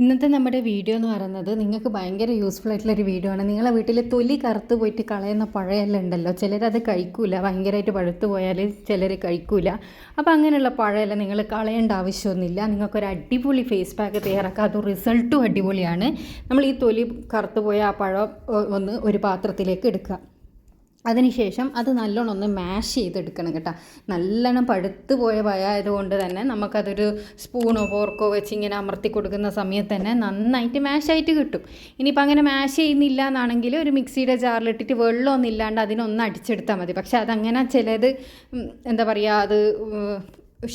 ഇന്നത്തെ നമ്മുടെ വീഡിയോ എന്ന് പറയുന്നത് നിങ്ങൾക്ക് ഭയങ്കര യൂസ്ഫുൾ ആയിട്ടുള്ളൊരു വീഡിയോ ആണ്. നിങ്ങളെ വീട്ടിൽ തൊലി കറുത്ത് പോയിട്ട് കളയുന്ന പഴയെല്ലാം ഉണ്ടല്ലോ, ചിലരത് കഴിക്കൂല, ഭയങ്കരമായിട്ട് പഴുത്ത് പോയാൽ ചിലർ കഴിക്കൂല. അപ്പോൾ അങ്ങനെയുള്ള പഴയെല്ലാം നിങ്ങൾ കളയേണ്ട ആവശ്യമൊന്നുമില്ല. നിങ്ങൾക്കൊരു അടിപൊളി ഫേസ് പാക്ക് തയ്യാറാക്കുക, അത് റിസൾട്ടും അടിപൊളിയാണ്. നമ്മൾ ഈ തൊലി കറുത്ത് പോയ ആ പഴം ഒന്ന് ഒരു പാത്രത്തിലേക്ക് എടുക്കുക. അതിനുശേഷം അത് നല്ലോണം ഒന്ന് മാഷ് ചെയ്തെടുക്കണം കേട്ടോ. നല്ലോണം പഴുത്ത് പോയ പഴമായതുകൊണ്ട് തന്നെ നമുക്കതൊരു സ്പൂണോ ഫോർക്കോ വെച്ച് ഇങ്ങനെ അമർത്തി കൊടുക്കുന്ന സമയത്ത് തന്നെ നന്നായിട്ട് മാഷായിട്ട് കിട്ടും. ഇനിയിപ്പോൾ അങ്ങനെ മാഷ് ചെയ്യുന്നില്ല എന്നാണെങ്കിൽ ഒരു മിക്സിയുടെ ജാറിലിട്ടിട്ട് വെള്ളമൊന്നും ഇല്ലാണ്ട് അതിനൊന്ന് അടിച്ചെടുത്താൽ മതി. പക്ഷേ അതങ്ങനെ ചിലത് എന്താ പറയുക, അത്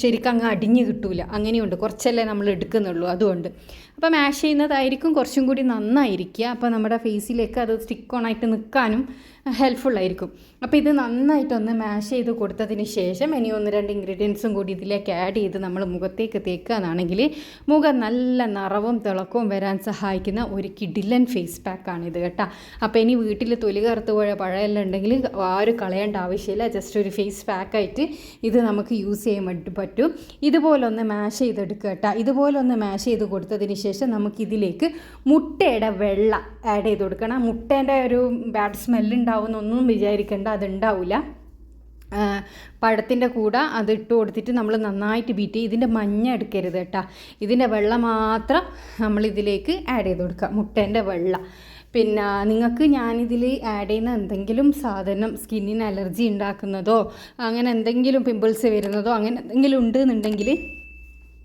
ശരിക്കും അങ്ങ് അടിഞ്ഞ് കിട്ടൂല, അങ്ങനെയുണ്ട്. കുറച്ചല്ലേ നമ്മൾ എടുക്കുന്നുള്ളൂ, അതുകൊണ്ട് അപ്പോൾ മാഷ് ചെയ്യുന്നതായിരിക്കും കുറച്ചും കൂടി നന്നായിരിക്കുക. അപ്പോൾ നമ്മുടെ ഫേസിലേക്ക് അത് സ്റ്റിക്ക് ഓൺ ആയിട്ട് നിൽക്കാനും ഹെൽപ്ഫുള്ളായിരിക്കും. അപ്പോൾ ഇത് നന്നായിട്ടൊന്ന് മാഷ് ചെയ്ത് കൊടുത്തതിന് ശേഷം ഇനി 1-2 ഇൻഗ്രീഡിയൻസും കൂടി ഇതിലേക്ക് ആഡ് ചെയ്ത് നമ്മൾ മുഖത്തേക്ക് തേക്കുകയാണെങ്കിൽ മുഖം നല്ല നിറവും തിളക്കവും വരാൻ സഹായിക്കുന്ന ഒരു കിടിലൻ ഫേസ് പാക്കാണിത് കേട്ടോ. അപ്പോൾ ഇനി വീട്ടിൽ തൊലി കറുത്ത് പോയ പഴമെല്ലാം ഉണ്ടെങ്കിൽ ആരും കളയേണ്ട ആവശ്യമില്ല. ജസ്റ്റ് ഒരു ഫേസ് പാക്കായിട്ട് ഇത് നമുക്ക് യൂസ് ചെയ്യാൻ പറ്റും. ഇതുപോലെ ഒന്ന് മാഷ് ചെയ്തെടുക്കുക കേട്ടോ. ഇതുപോലെ ഒന്ന് മാഷ് ചെയ്ത് കൊടുത്തതിന് ശേഷം നമുക്കിതിലേക്ക് മുട്ടയുടെ വെള്ള ആഡ് ചെയ്ത് കൊടുക്കണം. മുട്ടേൻ്റെ ഒരു ബാഡ് സ്മെല്ലുണ്ടാവുമെന്നൊന്നും വിചാരിക്കേണ്ട, അതുണ്ടാവില്ല. പഴത്തിൻ്റെ കൂടെ അത് ഇട്ട് കൊടുത്തിട്ട് നമ്മൾ നന്നായിട്ട് ബീറ്റ് ചെയ്യും. ഇതിൻ്റെ മഞ്ഞ എടുക്കരുത് കേട്ടോ, ഇതിൻ്റെ വെള്ള മാത്രം നമ്മളിതിലേക്ക് ആഡ് ചെയ്ത് കൊടുക്കുക, മുട്ടേൻ്റെ വെള്ള. പിന്നെ നിങ്ങൾക്ക് ഞാനിതിൽ ആഡ് ചെയ്യുന്ന എന്തെങ്കിലും സാധനം സ്കിന്നിന് അലർജി ഉണ്ടാക്കുന്നതോ അങ്ങനെ എന്തെങ്കിലും പിമ്പിൾസ് വരുന്നതോ അങ്ങനെ എന്തെങ്കിലും ഉണ്ടെന്നുണ്ടെങ്കിൽ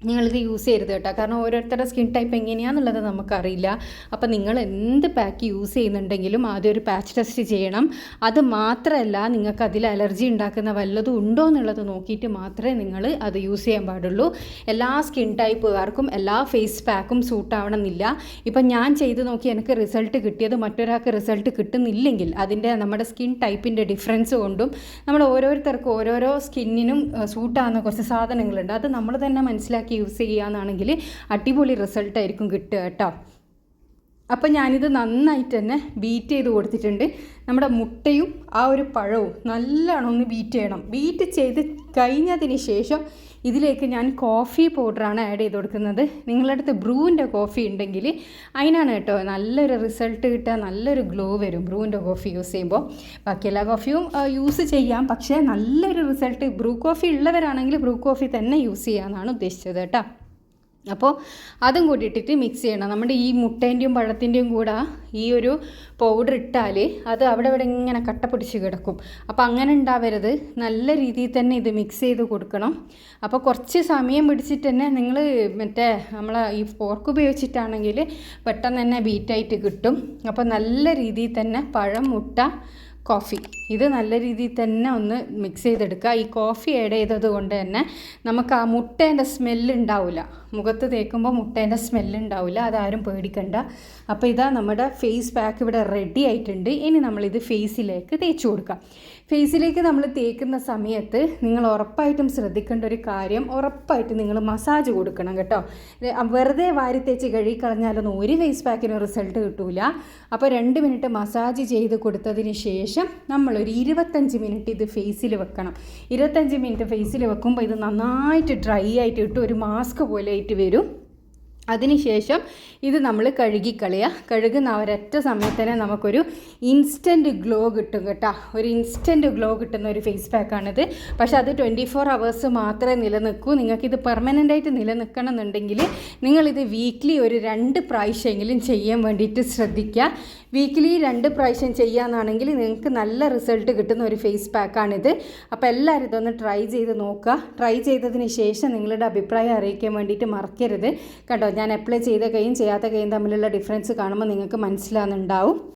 നിങ്ങളിത് യൂസ് ചെയ്യരുത് കേട്ടോ. കാരണം ഓരോരുത്തരുടെ സ്കിൻ ടൈപ്പ് എങ്ങനെയാണെന്നുള്ളത് നമുക്കറിയില്ല. അപ്പോൾ നിങ്ങൾ എന്ത് പാക്ക് യൂസ് ചെയ്യുന്നുണ്ടെങ്കിലും ആദ്യം ഒരു പാച്ച് ടെസ്റ്റ് ചെയ്യണം. അത് മാത്രമല്ല, നിങ്ങൾക്ക് അതിൽ അലർജി ഉണ്ടാക്കുന്ന വല്ലതും ഉണ്ടോ എന്നുള്ളത് നോക്കിയിട്ട് മാത്രമേ നിങ്ങൾ അത് യൂസ് ചെയ്യാൻ പാടുള്ളൂ. എല്ലാ സ്കിൻ ടൈപ്പുകാർക്കും എല്ലാ ഫേസ് പാക്കും സൂട്ടാവണമെന്നില്ല. ഇപ്പം ഞാൻ ചെയ്ത് നോക്കി എനിക്ക് റിസൾട്ട് കിട്ടിയത് മറ്റൊരാൾക്ക് റിസൾട്ട് കിട്ടുന്നില്ലെങ്കിൽ അതിൻ്റെ നമ്മുടെ സ്കിൻ ടൈപ്പിൻ്റെ ഡിഫറൻസ് കൊണ്ടും നമ്മൾ ഓരോരുത്തർക്കും ഓരോരോ സ്കിന്നിനും സൂട്ടാകുന്ന കുറച്ച് സാധനങ്ങളുണ്ട്. അത് നമ്മൾ തന്നെ മനസ്സിലാക്കി യൂസ് ചെയ്യുകയാണെങ്കിൽ അടിപൊളി റിസൾട്ടായിരിക്കും കിട്ടുക കേട്ടോ. അപ്പോൾ ഞാനിത് നന്നായിട്ട് തന്നെ ബീറ്റ് ചെയ്ത് കൊടുത്തിട്ടുണ്ട്. നമ്മുടെ മുട്ടയും ആ ഒരു പഴവും നല്ലോണം ഒന്ന് ബീറ്റ് ചെയ്യണം. ബീറ്റ് ചെയ്ത് കഴിഞ്ഞതിന് ശേഷം ഇതിലേക്ക് ഞാൻ കോഫി പൗഡറാണ് ആഡ് ചെയ്ത് കൊടുക്കുന്നത്. നിങ്ങളുടെ അടുത്ത് ബ്രൂവിൻ്റെ കോഫി ഉണ്ടെങ്കിൽ അതിനാണ് കേട്ടോ നല്ലൊരു റിസൾട്ട് കിട്ടുക, നല്ലൊരു ഗ്ലോ വരും ബ്രൂവിൻ്റെ കോഫി യൂസ് ചെയ്യുമ്പോൾ. ബാക്കി എല്ലാ കോഫിയും യൂസ് ചെയ്യാം, പക്ഷേ നല്ലൊരു റിസൾട്ട് ബ്രൂ കോഫി ഉള്ളവരാണെങ്കിൽ ബ്രൂ കോഫി തന്നെ യൂസ് ചെയ്യാമെന്നാണ് ഉദ്ദേശിച്ചത് കേട്ടോ. അപ്പോൾ അതും കൂടി ഇട്ടിട്ട് മിക്സ് ചെയ്യണം. നമ്മുടെ ഈ മുട്ടേൻ്റെയും പഴത്തിൻ്റെയും കൂടെ ഈ ഒരു പൗഡർ ഇട്ടാൽ അത് അവിടെ ഇവിടെ ഇങ്ങനെ കട്ട പിടിച്ച് കിടക്കും. അപ്പോൾ അങ്ങനെ ഉണ്ടാവരുത്, നല്ല രീതിയിൽ തന്നെ ഇത് മിക്സ് ചെയ്ത് കൊടുക്കണം. അപ്പോൾ കുറച്ച് സമയം പിടിച്ചിട്ട് തന്നെ നിങ്ങൾ നമ്മളെ ഈ ഫോർക്ക് ഉപയോഗിച്ചിട്ടാണെങ്കിൽ പെട്ടെന്ന് തന്നെ ബീറ്റായിട്ട് കിട്ടും. അപ്പോൾ നല്ല രീതിയിൽ തന്നെ പഴം, മുട്ട, കോഫി ഇത് നല്ല രീതിയിൽ തന്നെ ഒന്ന് മിക്സ് ചെയ്തെടുക്കുക. ഈ കോഫി ആഡ് ചെയ്തത് കൊണ്ട് തന്നെ നമുക്ക് ആ മുട്ടേൻ്റെ സ്മെല്ലുണ്ടാവില്ല, മുഖത്ത് തേക്കുമ്പോൾ മുട്ടേൻ്റെ സ്മെല്ലുണ്ടാവില്ല, അതാരും പേടിക്കണ്ട. അപ്പോൾ ഇതാ നമ്മുടെ ഫേസ് പാക്ക് ഇവിടെ റെഡി ആയിട്ടുണ്ട്. ഇനി നമ്മളിത് ഫേസിലേക്ക് തേച്ച് കൊടുക്കാം. ഫേസിലേക്ക് നമ്മൾ തേക്കുന്ന സമയത്ത് നിങ്ങൾ ഉറപ്പായിട്ടും ശ്രദ്ധിക്കേണ്ട ഒരു കാര്യം, ഉറപ്പായിട്ട് നിങ്ങൾ മസാജ് കൊടുക്കണം കേട്ടോ. വെറുതെ വാരി തേച്ച് കഴുകിക്കളഞ്ഞാലൊന്നും ഒരു ഫേസ് പാക്കിന് റിസൾട്ട് കിട്ടില്ല. അപ്പോൾ 2 മിനിറ്റ് മസാജ് ചെയ്ത് കൊടുത്തതിന് ശേഷം നമ്മളൊരു 25 മിനിറ്റ് ഇത് ഫേസിൽ വെക്കണം. 25 മിനിറ്റ് ഫേസിൽ വെക്കുമ്പോൾ ഇത് നന്നായിട്ട് ഡ്രൈ ആയിട്ട് ഇട്ട് ഒരു മാസ്ക് പോലെ ആയിട്ട് വരും. അതിനുശേഷം ഇത് നമ്മൾ കഴുകുന്ന ഒരൊറ്റ സമയത്ത് തന്നെ നമുക്കൊരു ഇൻസ്റ്റൻറ്റ് ഗ്ലോ കിട്ടും കേട്ടോ. ഒരു ഇൻസ്റ്റൻറ്റ് ഗ്ലോ കിട്ടുന്ന ഒരു ഫേസ് പാക്കാണിത്. പക്ഷേ അത് 24 അവേഴ്സ് മാത്രമേ നിലനിൽക്കൂ. നിങ്ങൾക്കിത് പെർമനൻ്റായിട്ട് നിലനിൽക്കണം എന്നുണ്ടെങ്കിൽ നിങ്ങളിത് വീക്ക്ലി ഒരു 2 പ്രാവശ്യമെങ്കിലും ചെയ്യാൻ വേണ്ടിയിട്ട് ശ്രദ്ധിക്കുക. വീക്ക്ലി 2 പ്രാവശ്യം ചെയ്യാമെന്നാണെങ്കിൽ നിങ്ങൾക്ക് നല്ല റിസൾട്ട് കിട്ടുന്ന ഒരു ഫേസ് പാക്കാണിത്. അപ്പോൾ എല്ലാവരും ഇതൊന്ന് ട്രൈ ചെയ്ത് നോക്കുക. ട്രൈ ചെയ്തതിന് ശേഷം നിങ്ങളുടെ അഭിപ്രായം അറിയിക്കാൻ വേണ്ടിയിട്ട് മറക്കരുത് കേട്ടോ. ഞാൻ അപ്ലൈ ചെയ്ത കൈയും ചെയ്യാത്ത കൈയും തമ്മിലുള്ള ഡിഫറൻസ് കാണുമ്പോൾ നിങ്ങൾക്ക് മനസ്സിലാകുന്നുണ്ടാവും.